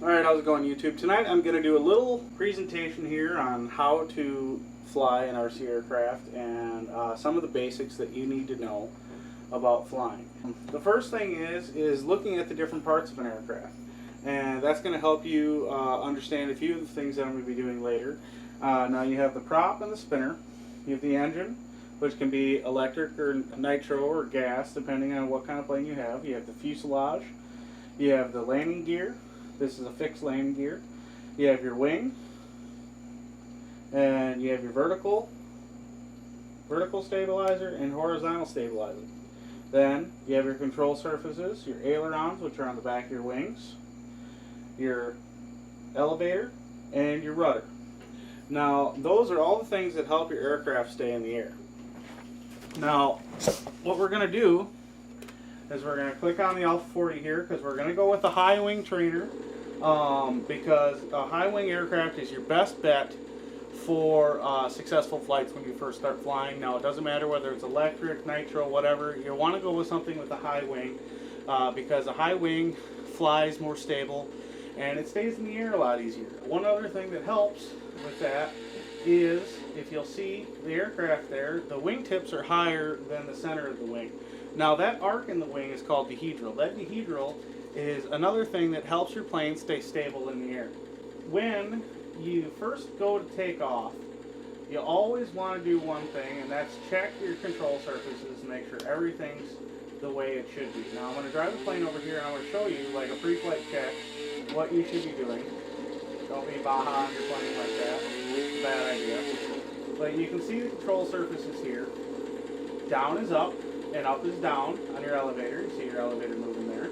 Alright, how's it going, YouTube? Tonight I'm going to do a little presentation here on how to fly an RC aircraft and some of the basics that you need to know about flying. The first thing is looking at the different parts of an aircraft, and that's going to help you understand a few of the things that I'm going to be doing later. Now you have the prop and the spinner. You have the engine, which can be electric or nitro or gas depending on what kind of plane you have. You have the fuselage. You have the landing gear. This is a fixed landing gear. You have your wing, and you have your vertical stabilizer and horizontal stabilizer. Then you have your control surfaces, your ailerons, which are on the back of your wings, your elevator, and your rudder. Now, those are all the things that help your aircraft stay in the air. Now, what we're going to do is we're going to click on the Alpha 40 here because we're going to go with the high wing trainer because a high wing aircraft is your best bet for successful flights when you first start flying. Now, it doesn't matter whether it's electric, nitro, whatever. You want to go with something with a high wing because a high wing flies more stable and it stays in the air a lot easier. One other thing that helps with that is, if you'll see the aircraft there, the wingtips are higher than the center of the wing. Now that arc in the wing is called dehedral. That dehedral is another thing that helps your plane stay stable in the air. When you first go to take off, you always want to do one thing, and that's check your control surfaces and make sure everything's the way it should be. Now I'm going to drive the plane over here and I'm going to show you, like a pre-flight check, what you should be doing. Don't be baja on your plane like that. It's a bad idea. But you can see the control surfaces here. Down is up and up is down on your elevator. You see your elevator moving there.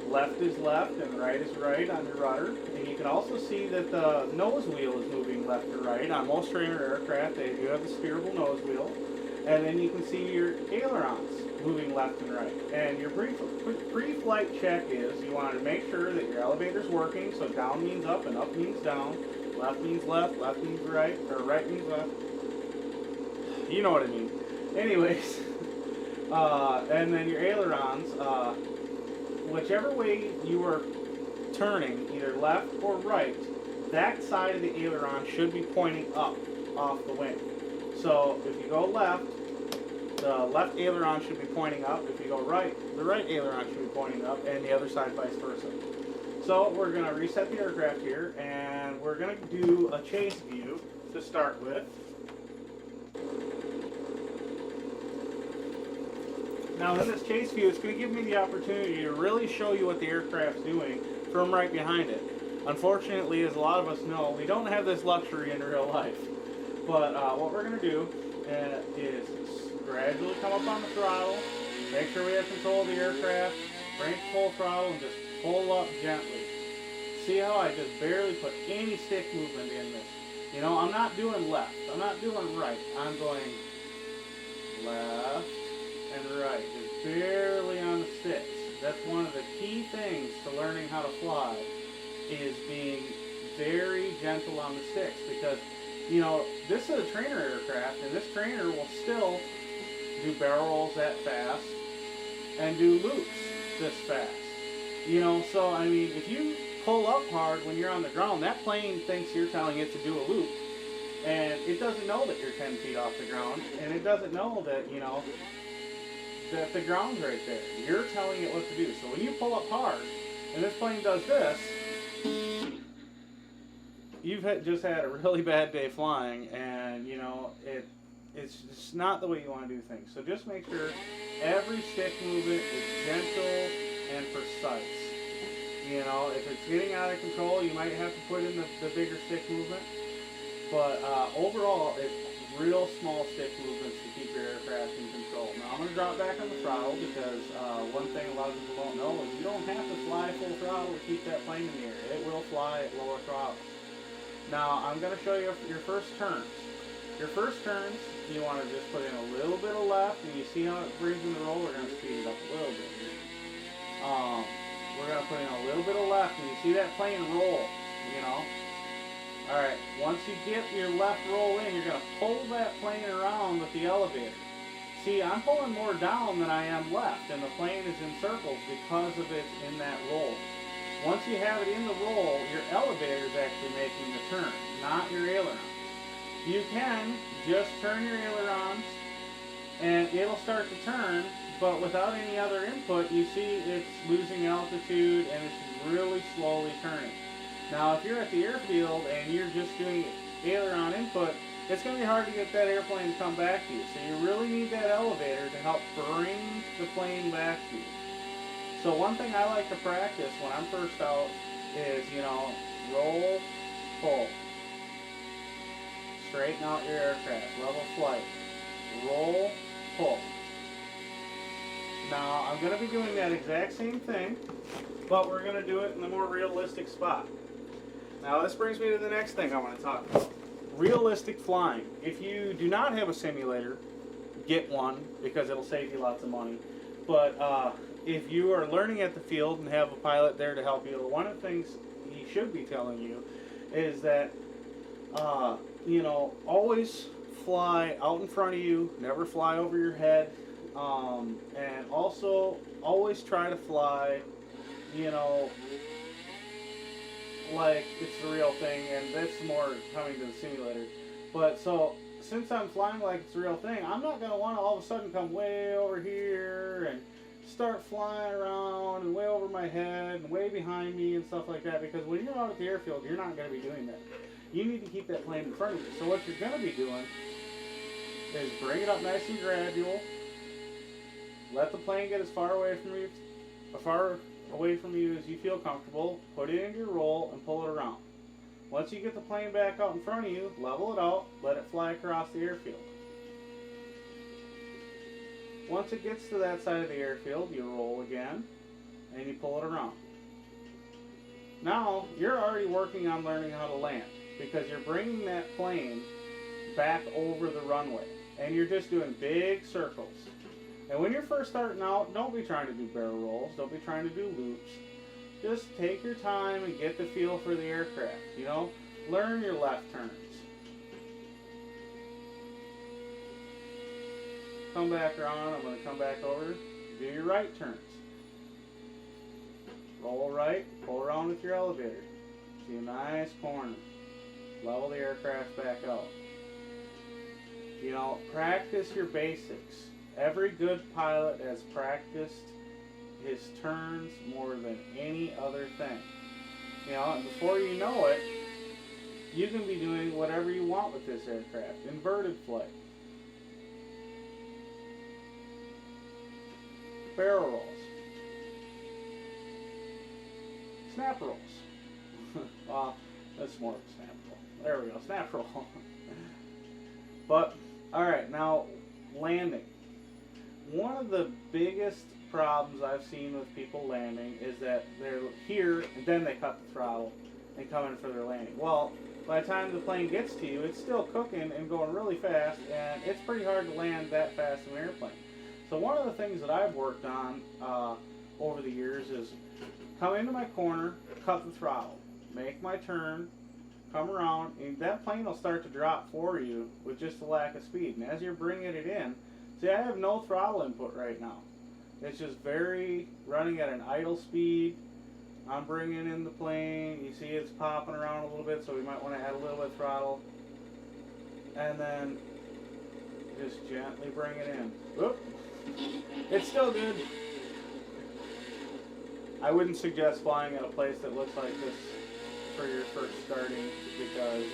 Left is left and right is right on your rudder. And you can also see that the nose wheel is moving left to right. On most trainer aircraft, they do have the steerable nose wheel. And then you can see your ailerons moving left and right. And your pre-flight check is you want to make sure that your elevator's working, so down means up and up means down. Left means left, left means right, or right means left. You know what I mean. Anyways, and then your ailerons, whichever way you are turning, either left or right, that side of the aileron should be pointing up off the wing. So if you go left, the left aileron should be pointing up. If you go right, the right aileron should be pointing up, and the other side vice versa. So we're going to reset the aircraft here, and we're going to do a chase view to start with. Now in this chase view, it's going to give me the opportunity to really show you what the aircraft's doing from right behind it. Unfortunately, as a lot of us know, we don't have this luxury in real life. But what we're going to do is gradually come up on the throttle, make sure we have control of the aircraft, bring it full throttle, and just pull up gently. See how I just barely put any stick movement in this? You know, I'm not doing left, I'm not doing right, I'm going left and right, just barely on the sticks. That's one of the key things to learning how to fly, is being very gentle on the sticks, because you know, this is a trainer aircraft, and this trainer will still do barrel rolls that fast and do loops this fast. You know, so I mean, if you pull up hard when you're on the ground, that plane thinks you're telling it to do a loop, and it doesn't know that you're 10 feet off the ground, and it doesn't know that, you know, that the ground's right there. You're telling it what to do. So when you pull up hard, and this plane does this, you've just had a really bad day flying, and you know it's just not the way you want to do things. So just make sure every stick movement is gentle and precise. You know, if it's getting out of control, you might have to put in the bigger stick movement. But overall, it's real small stick movements to keep your aircraft in control. Now I'm going to drop back on the throttle because one thing a lot of people don't know is you don't have to fly full throttle to keep that plane in the air. It will fly at lower throttle. Now I'm going to show you your first turns. Your first turns, you want to just put in a little bit of left, and you see how it brings in the roll. We're going to speed it up a little bit here. We're going to put in a little bit of left, and you see that plane roll, you know. Alright, once you get your left roll in, you're going to pull that plane around with the elevator. See, I'm pulling more down than I am left, and the plane is in circles because of it in that roll. Once you have it in the roll, your elevator is actually making the turn, not your ailerons. You can just turn your ailerons and it'll start to turn, but without any other input, you see it's losing altitude and it's really slowly turning. Now, if you're at the airfield and you're just doing aileron input, it's going to be hard to get that airplane to come back to you. So you really need that elevator to help bring the plane back to you. So one thing I like to practice when I'm first out is, roll, pull. Straighten out your aircraft, level flight. Roll, pull. Now, I'm going to be doing that exact same thing, but we're going to do it in a more realistic spot. Now, this brings me to the next thing I want to talk about. Realistic flying. If you do not have a simulator, get one because it'll save you lots of money. But if you are learning at the field and have a pilot there to help you, one of the things he should be telling you is that, always fly out in front of you, never fly over your head, and also always try to fly, like it's the real thing, and that's more coming to the simulator. But so, since I'm flying like it's the real thing, I'm not going to want to all of a sudden come way over here and start flying around and way over my head and way behind me and stuff like that, because when you're out at the airfield, you're not going to be doing that. You need to keep that plane in front of you. So what you're going to be doing is bring it up nice and gradual, let the plane get as far away from you as you feel comfortable, put it into your roll and pull it around. Once you get the plane back out in front of you, level it out, let it fly across the airfield. Once it gets to that side of the airfield, you roll again and you pull it around. Now, you're already working on learning how to land because you're bringing that plane back over the runway and you're just doing big circles. And when you're first starting out, don't be trying to do barrel rolls, don't be trying to do loops. Just take your time and get the feel for the aircraft, learn your left turns. Come back around, I'm going to come back over, do your right turns. Roll right, pull around with your elevator. See a nice corner. Level the aircraft back out. Practice your basics. Every good pilot has practiced his turns more than any other thing. And before you know it, you can be doing whatever you want with this aircraft. Inverted flight. Barrel rolls. Snap rolls. Well, that's more of a snap roll. There we go, snap roll. But, alright, now landing. One of the biggest problems I've seen with people landing is that they're here and then they cut the throttle and come in for their landing. Well, by the time the plane gets to you, it's still cooking and going really fast, and it's pretty hard to land that fast in an airplane. So one of the things that I've worked on over the years is come into my corner, cut the throttle, make my turn, come around, and that plane will start to drop for you with just a lack of speed. And as you're bringing it in, see, I have no throttle input right now. It's just running at an idle speed. I'm bringing in the plane. You see it's popping around a little bit, so we might want to add a little bit of throttle. And then just gently bring it in. Whoop. It's still good. I wouldn't suggest flying at a place that looks like this for your first starting because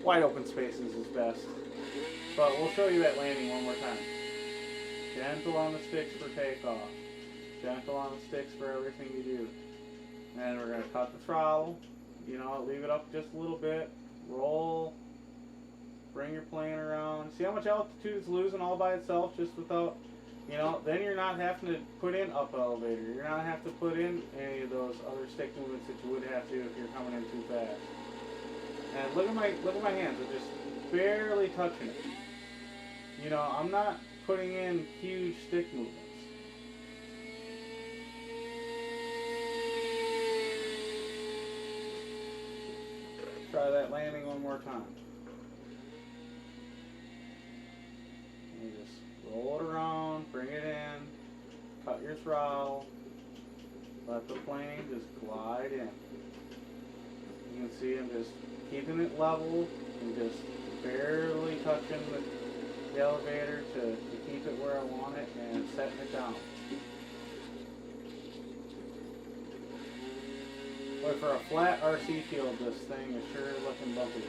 wide open spaces is best. But we'll show you that landing one more time. Gentle on the sticks for takeoff. Gentle on the sticks for everything you do. And we're going to cut the throttle. Leave it up just a little bit. Roll. Bring your plane around. See how much altitude it's losing all by itself just without, then you're not having to put in up elevator. You're not having to put in any of those other stick movements that you would have to if you're coming in too fast. And look at my hands. They're just barely touching it. I'm not putting in huge stick movements. Try that landing one more time. And just roll it around, bring it in, cut your throttle, Let the plane just glide in. You can see I'm just keeping it level and just barely touching the elevator to keep it where I want it and setting it down. But for a flat RC field, this thing is sure looking bumpy.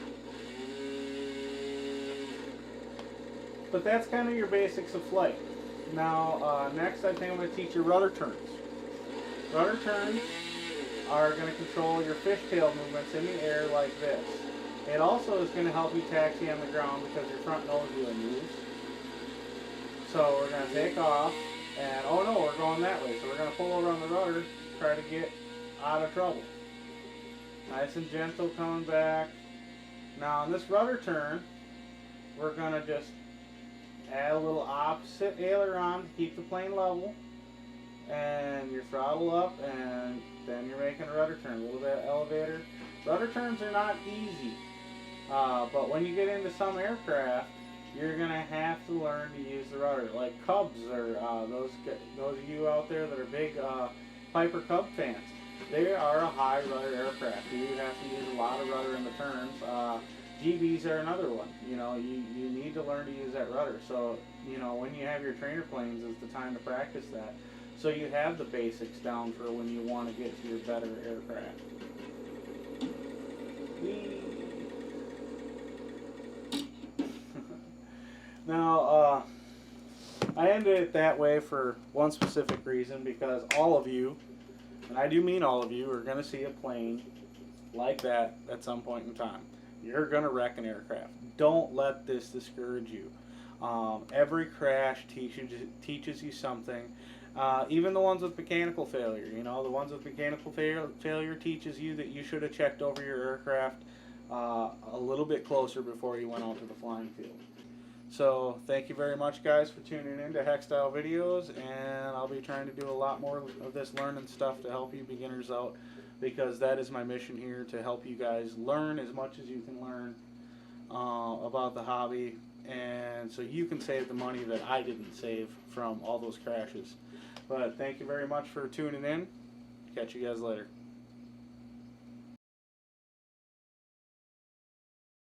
But that's kind of your basics of flight. Now, next I think I'm going to teach you rudder turns. Rudder turns are going to control your fishtail movements in the air like this. It also is going to help you taxi on the ground because your front nose wheel moves. So we're going to take off, and oh no, we're going that way. So we're going to pull over on the rudder, try to get out of trouble. Nice and gentle coming back. Now on this rudder turn, we're going to just add a little opposite aileron to keep the plane level. And your throttle up, and then you're making a rudder turn. A little bit of elevator. Rudder turns are not easy. But when you get into some aircraft, you're going to have to learn to use the rudder. Like Cubs, or those of you out there that are big Piper Cub fans. They are a high rudder aircraft. You have to use a lot of rudder in the turns. GBs are another one. You know, you need to learn to use that rudder. So, you know, when you have your trainer planes is the time to practice that. So you have the basics down for when you want to get to your better aircraft. Now, I ended it that way for one specific reason, because all of you, and I do mean all of you, are going to see a plane like that at some point in time. You're going to wreck an aircraft. Don't let this discourage you. Every crash teaches you something. Even the ones with mechanical failure, you know, the ones with mechanical failure teaches you that you should have checked over your aircraft a little bit closer before you went out to the flying field. So thank you very much, guys, for tuning in to Heck Style Videos, and I'll be trying to do a lot more of this learning stuff to help you beginners out, because that is my mission here, to help you guys learn as much as you can learn about the hobby, and so you can save the money that I didn't save from all those crashes. But thank you very much for tuning in. Catch you guys later.